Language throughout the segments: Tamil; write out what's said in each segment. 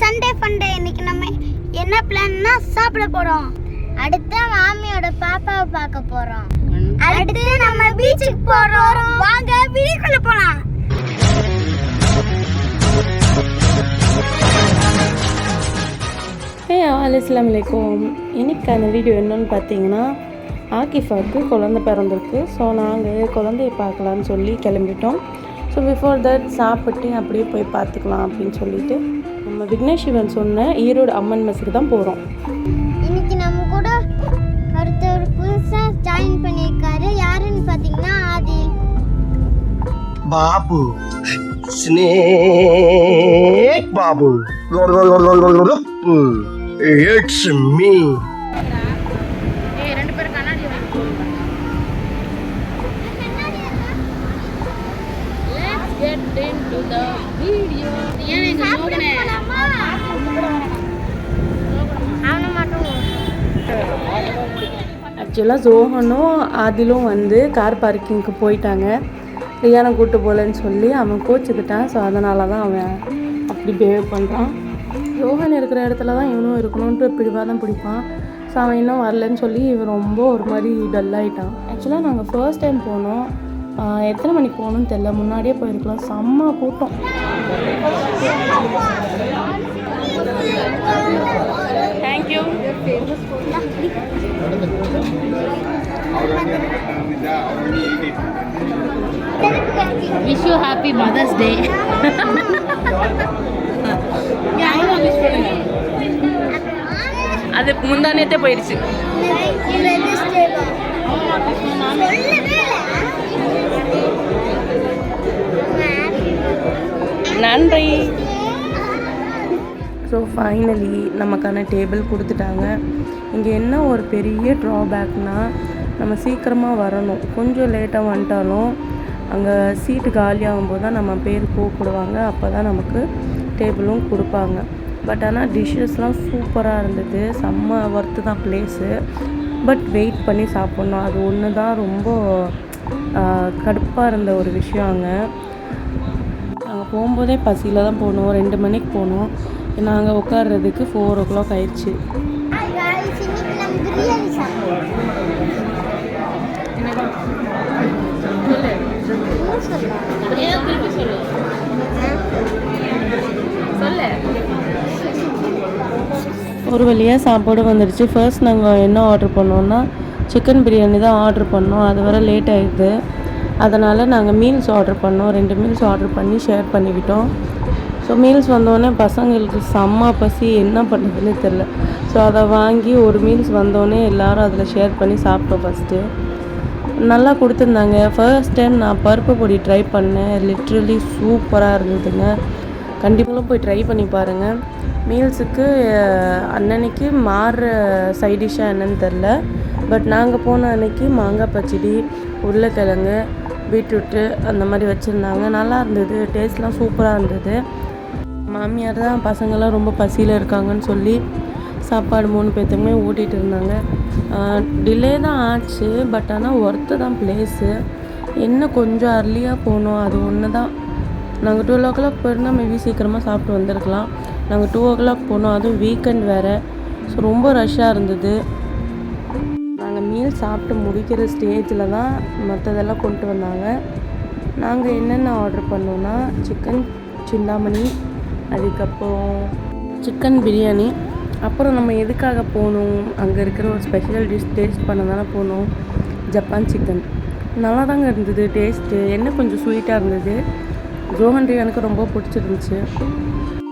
சண்டே ஃபண்டே இன்னைக்கு நம்ம என்ன பிளான்னா சாப்பிட போறோம். அடுத்து மாமியோட பாப்பாவை பார்க்க போறோம். அடுத்து நம்ம பீச்சுக்கு போறோம். வாங்க வீடியோக்குள்ள போலாம். அஸ்ஸலாமு அலைக்கும். இன்னைக்கான வீடியோ என்னன்னு பார்த்தீங்கன்னா, ஆகிஃபாவுக்கு குழந்தை பிறந்திருக்கு. ஸோ நாங்கள் குழந்தைய பார்க்கலான்னு சொல்லி கிளம்பிட்டோம். ஸோ பிஃபோர் தட் சாப்பிட்டு அப்படியே போய் பார்த்துக்கலாம் அப்படின்னு சொல்லிட்டு நம்ம விக்னேஷ் சிவன் சொன்ன ஈரோடு அம்மன் மெஸ்ஸுக்கு தான் போகிறோம். இன்னைக்கு நம்ம கூட ஒருத்தர் புதுசாக ஜாயின் பண்ணியிருக்காரு. யாருன்னு பார்த்தீங்கன்னா Adil Babu. Snake Babu. It's me. ஆக்சுவலாக ஜோஹனும் ஆதிலும் வந்து கார் பார்க்கிங்க்கு போயிட்டாங்க. ரியானை கூப்பிட்டு போகலன்னு சொல்லி அவன் கோச்சுக்கிட்டான். ஸோ அதனால தான் அவன் அப்படி பிஹேவ் பண்ணுறான். ஜோஹன் இருக்கிற இடத்துல தான் இவனும் இருக்கணுன்ட்டு பிடிவாதான் பிடிப்பான். ஸோ அவன் இன்னும் வரலன்னு சொல்லி இவன் ரொம்ப ஒரு மாதிரி டல்லாகிட்டான். ஆக்சுவலாக நாங்கள் ஃபர்ஸ்ட் டைம் போனோம். எத்தனை மணிக்கு போகணும்னு தெரியல, முன்னாடியே போயிருக்கலாம். செம்ம கூட்டம். Thank you. Wish you happy mother's day. அது முந்தானேத்தே போயிடுச்சு. நன்றி. ஸோ ஃபைனலி நமக்கான டேபிள் கொடுத்துட்டாங்க. இங்கே என்ன ஒரு பெரிய ட்ராபேக்னால், நம்ம சீக்கிரமாக வரணும். கொஞ்சம் லேட்டாக வந்துட்டாலும் அங்கே சீட்டு காலியாகும்போது தான் நம்ம பேர் கூப்பிடுவாங்க. அப்போ தான் நமக்கு டேபிளும் கொடுப்பாங்க. பட் ஆனால் டிஷ்ஷஸ்லாம் சூப்பராக இருந்தது. செம்ம ஒர்த்து தான் பிளேஸு. பட் வெயிட் பண்ணி சாப்பிட்ணும். அது ஒன்று தான் ரொம்ப கடுப்பாக இருந்த ஒரு விஷயம். அங்கே நாங்கள் போகும்போதே பசியில் தான் போனோம். 2 மணிக்கு போனோம். நாங்கள் உட்கார்றதுக்கு 4 o'clock ஆயிடுச்சு. ஒரு வழியாக சாப்பாடு வந்துடுச்சு. ஃபர்ஸ்ட் நாங்கள் என்ன ஆர்டர் பண்ணோன்னா சிக்கன் பிரியாணி தான் ஆர்டர் பண்ணோம். அது வர லேட் ஆகிடுது. அதனால் நாங்கள் மீல்ஸ் ஆர்டர் பண்ணோம். 2 மீல்ஸ் ஆர்டர் பண்ணி ஷேர் பண்ணிக்கிட்டோம். ஸோ மீல்ஸ் வந்தோடனே பசங்களுக்கு செம்ம பசி, என்ன பண்ணுறதுன்னு தெரில. ஸோ அதை வாங்கி ஒரு மீல்ஸ் வந்தோடனே எல்லோரும் அதில் ஷேர் பண்ணி சாப்பிட்டோம். ஃபஸ்ட்டு நல்லா கொடுத்துருந்தாங்க. ஃபர்ஸ்ட் டைம் நான் பருப்பு பொடி ட்ரை பண்ணேன். லிட்ரலி சூப்பராக இருந்ததுங்க. கண்டிப்பாக போய் ட்ரை பண்ணி பாருங்கள். மீல்ஸுக்கு அன்னன்னைக்கு மாறுற சைட் டிஷ்ஷாக என்னன்னு தெரில. பட் நாங்கள் போன அன்னைக்கு மாங்காய் பச்சடி, உருளைக்கிழங்கு, பீட்ரூட்டு அந்த மாதிரி வச்சுருந்தாங்க. நல்லா இருந்தது. டேஸ்ட்லாம் சூப்பராக இருந்தது. மாமியார் தான் பசங்கள்லாம் ரொம்ப பசியில் இருக்காங்கன்னு சொல்லி சாப்பாடு 3 பேர்த்துக்குமே ஊட்டிகிட்டு இருந்தாங்க. டிலே தான் ஆச்சு. பட் ஆனால் ஒர்த்து தான் பிளேஸு. என்ன கொஞ்சம் அர்லியாக போனோம், அது ஒன்று தான். நாங்கள் 12 o'clock போயிருந்தால் மேபி சீக்கிரமாக சாப்பிட்டு வந்திருக்கலாம். நாங்கள் 2 o'clock போனோம். அதுவும் வீக்கெண்ட் வேறு. ஸோ ரொம்ப ரஷ்ஷாக இருந்தது. நாங்கள் மீல் சாப்பிட்டு முடிக்கிற ஸ்டேஜில் தான் மற்றதெல்லாம் கொண்டு வந்தாங்க. நாங்கள் என்னென்ன ஆர்டர் பண்ணோன்னா சிக்கன் சிந்தாமணி, அதுக்கப்புறம் சிக்கன் பிரியாணி. அப்புறம் நம்ம எதுக்காக போகணும், அங்கே இருக்கிற ஒரு ஸ்பெஷல் டிஷ் டேஸ்ட் பண்ண தானே போனோம். ஜப்பான் சிக்கன் நல்லா தாங்க இருந்தது டேஸ்ட்டு. என்ன கொஞ்சம் ஸ்வீட்டாக இருந்தது. ஜோஹன் எனக்கு ரொம்ப பிடிச்சிருந்துச்சு.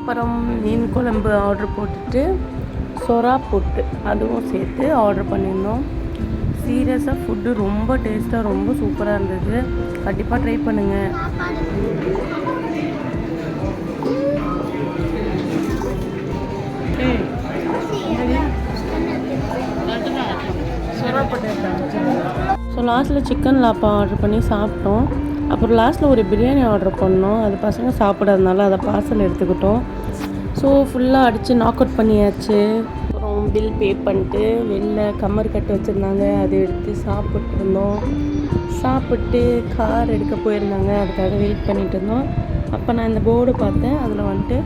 அப்புறம் மீன் குழம்பு ஆர்டர் போட்டுட்டு சொரா புட்டு அதுவும் சேர்த்து ஆர்டர் பண்ணியிருந்தோம். சீரியஸாக ஃபுட்டு ரொம்ப டேஸ்ட்டாக ரொம்ப சூப்பராக இருந்தது. கண்டிப்பாக ட்ரை பண்ணுங்கள். ஸோ லாஸ்ட்டில் சிக்கன் லாப்பா ஆர்டர் பண்ணி சாப்பிட்டோம். அப்புறம் லாஸ்ட்டில் ஒரு பிரியாணி ஆர்டர் பண்ணோம். அது பசங்க சாப்பிடாதனால அதை பார்சல் எடுத்துக்கிட்டோம். ஸோ ஃபுல்லாக அடித்து நாக் அவுட் பண்ணியாச்சு. அப்புறம் பில் பே பண்ணிட்டு வெளில கம்மர் கட்டு வச்சுருந்தாங்க, அதை எடுத்து சாப்பிட்ருந்தோம். சாப்பிட்டு கார் எடுக்க போயிருந்தாங்க, அதுக்காக வெயிட் பண்ணிகிட்டு இருந்தோம். அப்போ நான் இந்த போர்டு பார்த்தேன். அதில் வந்துட்டு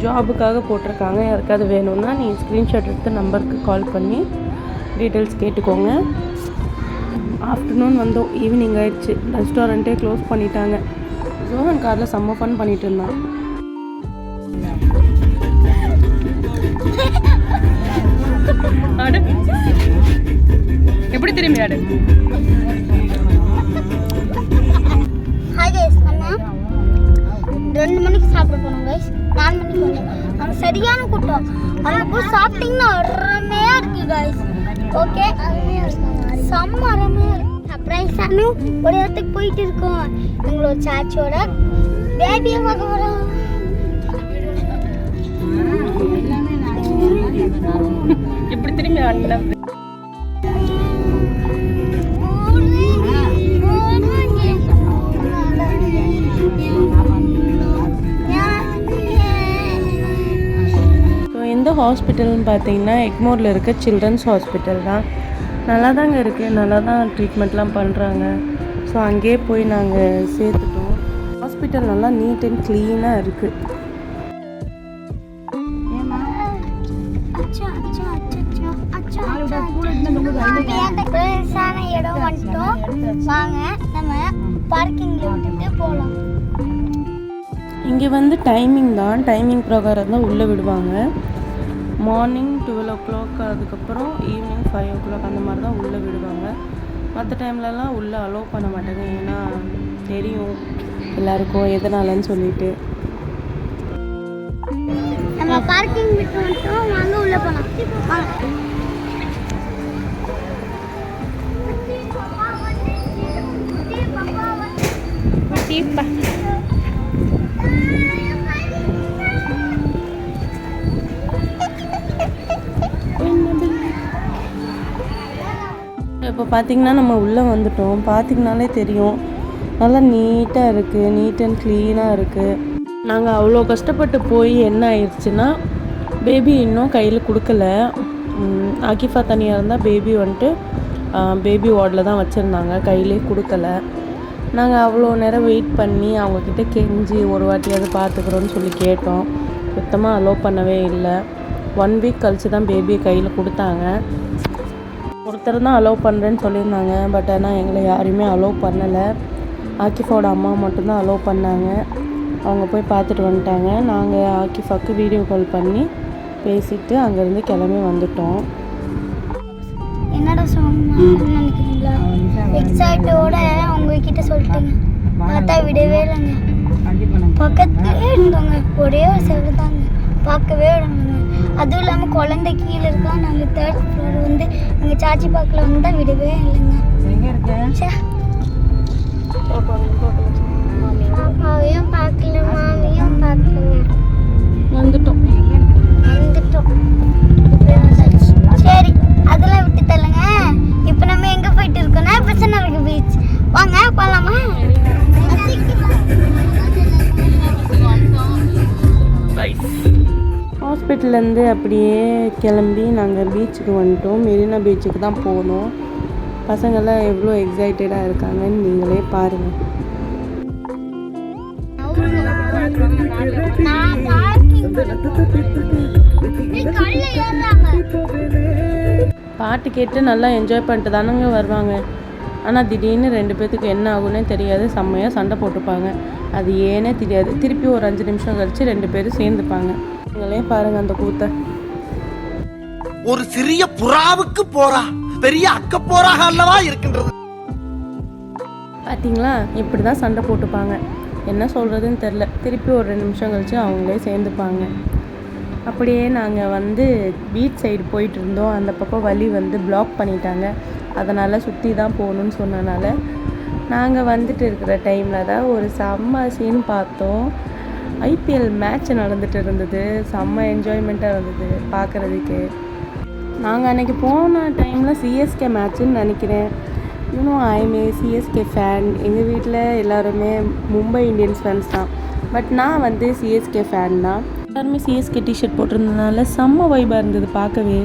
ஜாபுக்காக போட்டிருக்காங்க. யாருக்காவது வேணும்னா நீங்கள் ஸ்க்ரீன்ஷாட் எடுத்து நம்பருக்கு கால் பண்ணி டீட்டெயில்ஸ் கேட்டுக்கோங்க. ஆஃப்டர்நூன் வந்தோம், ஈவினிங் ஆயிடுச்சு. ரெஸ்டாரண்ட்டே க்ளோஸ் பண்ணிட்டாங்க. ஜோஹன் காரில் செம்ம ஃபன் பண்ணிட்டு இருந்தான். எப்படி திரும்பி ஆடு? ஹாய் கைஸ், அண்ணா 2 மணிக்கு சாப்பிட போனோம் கைஸ். 4 மணிக்கு வந்தோம். அங்கே சரியான கூட்டம். அங்கே போய் சாப்பிட்டீங்கன்னா அருமையாக இருக்குது கைஸ். ஓகே, செம்ம அருமையாக இருக்கு. சர்ப்ரைஸானு ஒரு இடத்துக்கு போயிட்டு இருக்கோம். எங்களோட சாச்சியோட பேபியை பார்க்க போகிறோம். எப்படி திரும்பி ஆடல? எந்த ஹாஸ்பிட்டல்னு பார்த்தீங்கன்னா எக்மோரில் இருக்க சில்ட்ரன்ஸ் ஹாஸ்பிட்டல் தான். நல்லா தாங்க இருக்குது, நல்லா தான் ட்ரீட்மெண்ட்லாம் பண்ணுறாங்க. ஸோ அங்கேயே போய் நாங்கள் சேர்த்துட்டோம். ஹாஸ்பிட்டல் நல்லா நீட் அண்ட் க்ளீனாக இருக்குது. இடம் வந்துட்டோம். வாங்க நம்ம பார்க்கிங்ல விட்டுட்டு போகலாம். இங்கே வந்து டைமிங் தான், டைமிங் பிரகாரம் தான் உள்ளே விடுவாங்க. மார்னிங் 12 o'clock, அதுக்கப்புறம் ஈவினிங் 5 o'clock அந்த மாதிரி தான் உள்ளே விடுவாங்க. மற்ற டைம்லலாம் உள்ளே அலோவ் பண்ண மாட்டாங்க. ஏன்னா தெரியும் எல்லாருக்கும் எதனாலன்னு சொல்லிட்டு. நம்ம பார்க்கிங் விட்டு வந்துட்டோம். வாங்க உள்ள போலாம். வாங்க. இப்போ பார்த்திங்கன்னா நம்ம உள்ளே வந்துட்டோம். பார்த்திங்கனாலே தெரியும் நல்லா நீட்டாக இருக்குது, நீட் அண்ட் க்ளீனாக இருக்குது. நாங்கள் அவ்வளோ கஷ்டப்பட்டு போய் என்ன ஆயிடுச்சுன்னா, பேபி இன்னும் கையில் கொடுக்கல. ஆகிஃபா தனியாக இருந்தால் பேபி வந்துட்டு பேபி வார்டில் தான் வச்சுருந்தாங்க, கையிலே கொடுக்கல. நாங்கள் அவ்வளோ நேரம் வெயிட் பண்ணி அவங்கக்கிட்ட கெஞ்சி ஒரு வாட்டியாவது பார்த்துக்குறோன்னு சொல்லி கேட்டோம். சுத்தமாக அலோவ் பண்ணவே இல்லை. 1 week கழித்து தான் பேபியை கையில் கொடுத்தாங்க. ஒருத்தர் தான் அலோவ் பண்ணுறேன்னு சொல்லியிருந்தாங்க. பட் ஆனால் எங்களை யாரையுமே அலோவ் பண்ணலை. ஆகிஃபாவோட அம்மா மட்டும்தான் அலோவ் பண்ணாங்க. அவங்க போய் பார்த்துட்டு வந்துட்டாங்க. நாங்கள் ஆகிஃபாவுக்கு வீடியோ கால் பண்ணி பேசிவிட்டு அங்கேருந்து கிளம்பி வந்துட்டோம். என்னடா சொன்னீங்க நினைக்கிறீங்களா? எக்ஸைட்டோட உங்ககிட்ட சொல்லிட்டேங்க. பார்த்தா விடவே இல்லைங்க. பக்கத்துலேயே இருந்தோங்க. ஒரே ஒரு செவரு தாங்க, பார்க்கவே விடணுங்க. அதுவும் இல்லாமல் குழந்தை கீழே இருக்கா. நாங்கள் 3rd floor வந்து எங்கள் சாச்சி பார்க்கல வந்து தான் விடவே இல்லைங்க. பாப்பாவையும் பார்க்கல, மாமியும் பார்க்கலங்க. வந்துட்டோம். சரி, அதெல்லாம் விட்டு தள்ளுங்க. இப்போ நம்ம எங்கே போயிட்டு இருக்கோம்னா பெசன்ட் பீச். வாங்க போகலாமா? ஹாஸ்பிட்டல்லேருந்து அப்படியே கிளம்பி நாங்கள் பீச்சுக்கு வந்துட்டோம். மெரினா பீச்சுக்கு தான் போனோம். பசங்கள்லாம் எவ்வளோ எக்ஸைட்டடாக இருக்காங்கன்னு நீங்களே பாருங்கள். பாட்டு கேட்டு நல்லா என்ஜாய் பண்ணிட்டு தானங்க வருவாங்க. ஆனால் திடீர்னு 2 பேர்த்துக்கு என்ன ஆகுன்னே தெரியாது. செம்மையாக சண்டை போட்டுப்பாங்க. அது ஏனே தெரியாது. திருப்பி ஒரு 5 நிமிஷம் கழித்து 2 பேரும் சேர்ந்துப்பாங்க. நீங்களே பாருங்கள் அந்த கூத்தை. ஒரு சிறிய புறாவுக்கு போறா பெரிய அக்க போராக அல்லவா இருக்கின்றது. பார்த்தீங்களா, இப்படி தான் சண்டை போட்டுப்பாங்க. என்ன சொல்கிறதுன்னு தெரில. திருப்பி ஒரு 2 நிமிஷம் கழித்து அவங்களே சேர்ந்துப்பாங்க. அப்படியே நாங்கள் வந்து பீச் சைடு போயிட்டு இருந்தோம். அந்த பக்கம் வழி வந்து பிளாக் பண்ணிட்டாங்க. அதனால் சுற்றி தான் போகணுன்னு சொன்னனால நாங்கள் வந்துட்டு இருக்கிற டைமில் தான் ஒரு செம்ம சீன் பார்த்தோம். ஐபிஎல் மேட்ச் நடந்துட்டு இருந்தது. செம்ம என்ஜாய்மெண்ட்டாக இருந்தது பார்க்குறதுக்கு. நாங்கள் அன்றைக்கி போன டைமில் சிஎஸ்கே மேட்ச்சுன்னு நினைக்கிறேன். இன்னும் ஐஎம்ஏ சிஎஸ்கே ஃபேன். எங்கள் வீட்டில் எல்லாருமே மும்பை இந்தியன்ஸ் ஃபேன்ஸ் தான். பட் நான் வந்து சிஎஸ்கே ஃபேன் தான். எல்லாருமே சிஎஸ்கே டிஷர்ட் போட்டிருந்ததுனால செம்ம வைபாக இருந்தது பார்க்கவே.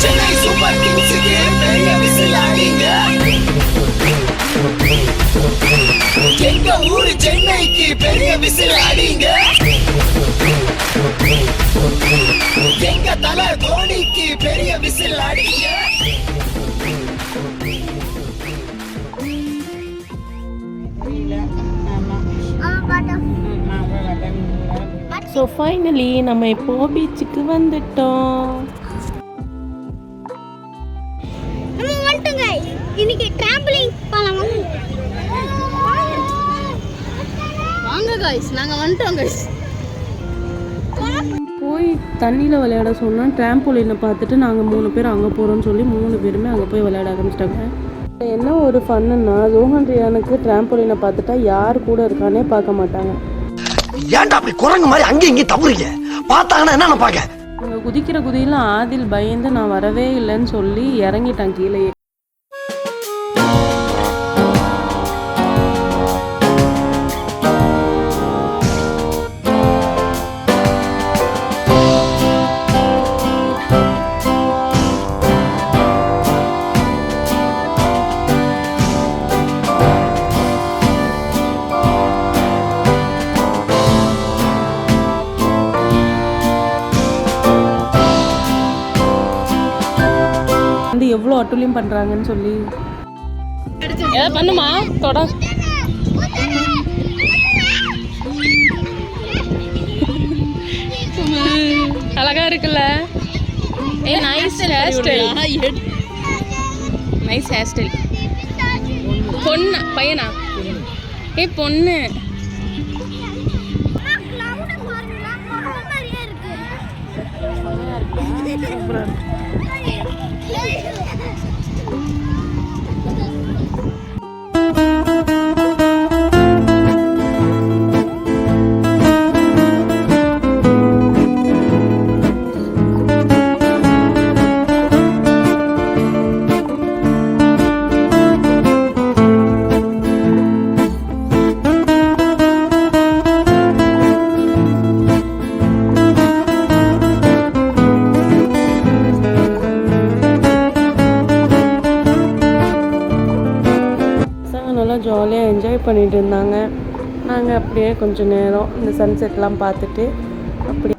சென்னை சூப்பர் கிங்ஸுக்கு எங்க ஊரு சென்னைக்கு பெரிய விசில் அடிங்க எங்க தலை தோனிக்கு பெரிய விசில் அடிங்க ஸோ ஃபைனலி நம்ம இப்போ பீச்சுக்கு வந்துட்டோம். நம்ம வந்துட்டோம் guys. இன்னைக்கு டிராம்பலிங் பண்ணலாம் வாங்க guys, நாங்க வந்துட்டோம் guys. போய் தண்ணியில் விளையாட சொன்னால் ட்ராம்போலினை பார்த்துட்டு நாங்கள் 3 பேர் அங்கே போகிறோம்னு சொல்லி 3 பேருமே அங்கே போய் விளையாட ஆரம்பிச்சிட்டாங்க. என்ன ஒரு ஃபன்னுன்னா ஜோஹன் ரியானுக்கு ட்ராம்போலினை பார்த்துட்டா யார் கூட இருக்கானே பார்க்க மாட்டாங்க. ஏன்டா அப்படி குரங்கு மாதிரி அங்கேயும் இங்கேயும் தப்புறீங்க? பார்த்தாங்கன்னா என்ன நினைப்பாங்க? அங்கே குதிக்கிற குதியில் ஆதில் பயந்து நான் வரவே இல்லைன்னு சொல்லி இறங்கிட்டான் கீழே. வந்து எவ்வளோ அட்டுலியம் பண்ணுறாங்கன்னு சொல்லி ஏதாவது பண்ணுமா தொட அழகா இருக்குல்ல. A nice hair style, nice hair style. பொண்ணு பையனா? ஏ பொண்ணு. ஜாலியாக என்ஜாய் பண்ணிட்டு இருந்தாங்க. நாங்கள் அப்படியே கொஞ்சம் நேரம் இந்த சன்செட்லாம் பார்த்துட்டு அப்படி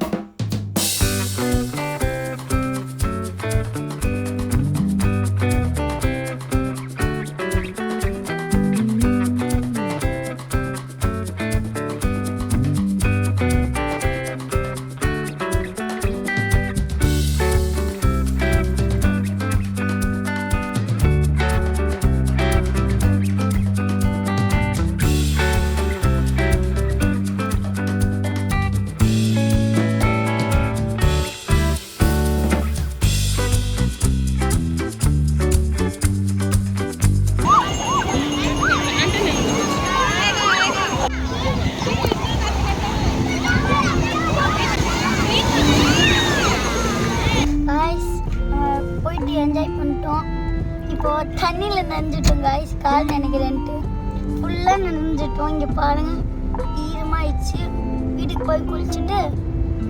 என்ஜாய் பண்ணிட்டோம். இப்போது தண்ணியில் நனைஞ்சிட்டோம் காய்ஸ். கால் நினைக்கிறேன்ட்டு ஃபுல்லாக நனைஞ்சிட்டோம். இங்கே பாருங்கள் ஈரமாகிடுச்சு. வீட்டுக்கு போய் குளிச்சுட்டு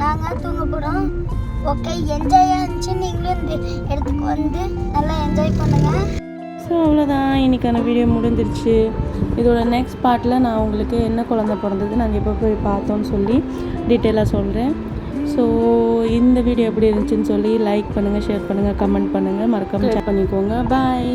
நாங்கள் தூங்க போகிறோம். ஓகே, என்ஜாயாக இருந்துச்சு. நீங்களும் இந்த இடத்துக்கு வந்து நல்லா என்ஜாய் பண்ணுங்கள். ஸோ அவ்வளோதான், இன்றைக்கான வீடியோ முடிஞ்சிருச்சு. இதோட நெக்ஸ்ட் பார்ட்டில் நான் உங்களுக்கு என்ன குழந்தை பிறந்தது நாங்கள் எப்போ போய் பார்த்தோன்னு சொல்லி டீட்டெயிலாக சொல்கிறேன். ஸோ இந்த வீடியோ எப்படி இருந்துச்சுன்னு சொல்லி லைக் பண்ணுங்கள், ஷேர் பண்ணுங்கள், கமெண்ட் பண்ணுங்கள், மறக்காமல் ஷேர் பண்ணிக்கோங்க. பாய்.